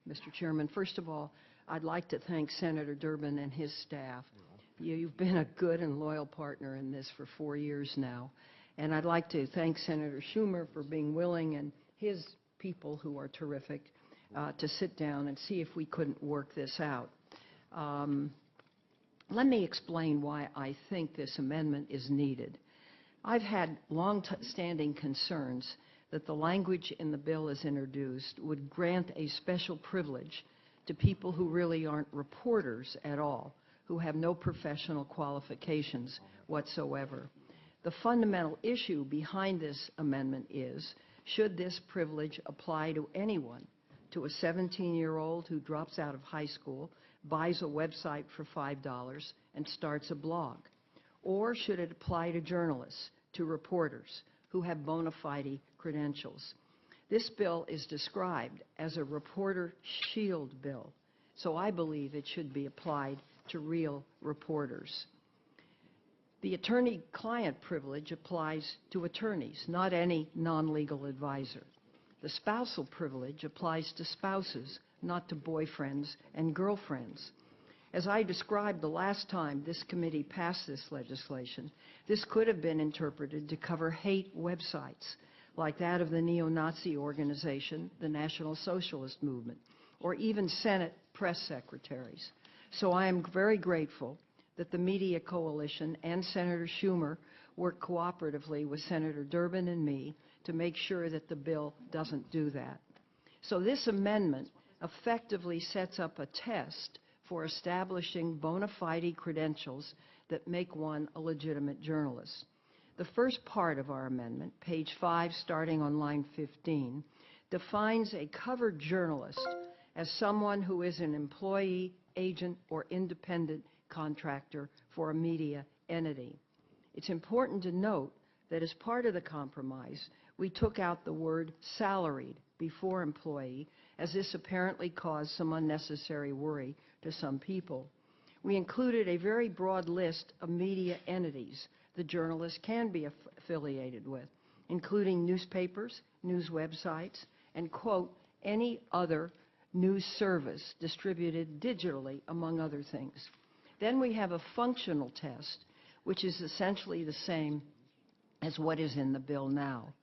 Mr. Chairman. First of all, I'd like to thank Senator Durbin and his staff. You've been a good and loyal partner in this for 4 years now. And I'd like to thank Senator Schumer for being willing, and his people, who are terrific, to sit down and see if we couldn't work this out. Let me explain why I think this amendment is needed. I've had long-standing concerns that the language in the bill as introduced would grant a special privilege to people who really aren't reporters at all, who have no professional qualifications whatsoever. The fundamental issue behind this amendment is, should this privilege apply to anyone, to a 17-year-old who drops out of high school, buys a website for $5, and starts a blog? Or should it apply to journalists, to reporters who have bona fide credentials? This bill is described as a reporter shield bill, so I believe it should be applied to real reporters. The attorney-client privilege applies to attorneys, not any non-legal advisor. The spousal privilege applies to spouses, not to boyfriends and girlfriends. As I described the last time this committee passed this legislation, this could have been interpreted to cover hate websites, like that of the neo-Nazi organization, the National Socialist Movement, or even Senate press secretaries. So I am very grateful that the Media Coalition and Senator Schumer worked cooperatively with Senator Durbin and me to make sure that the bill doesn't do that. So this amendment effectively sets up a test for establishing bona fide credentials that make one a legitimate journalist. The first part of our amendment, page 5, starting on line 15, defines a covered journalist as someone who is an employee, agent, or independent contractor for a media entity. It's important to note that as part of the compromise, we took out the word salaried before employee, as this apparently caused some unnecessary worry to some people. We included a very broad list of media entities the journalist can be affiliated with, including newspapers, news websites, and, quote, any other news service distributed digitally, among other things. Then we have a functional test, which is essentially the same as what is in the bill now.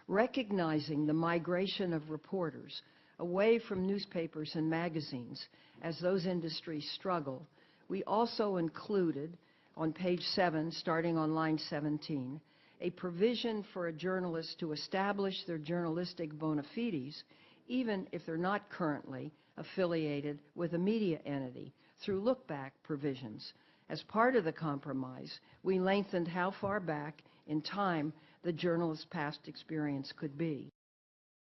Recognizing the migration of reporters away from newspapers and magazines as those industries struggle, we also included on page 7, starting on line 17, a provision for a journalist to establish their journalistic bona fides, even if they're not currently affiliated with a media entity, through look-back provisions. As part of the compromise, we lengthened how far back in time the journalist's past experience could be.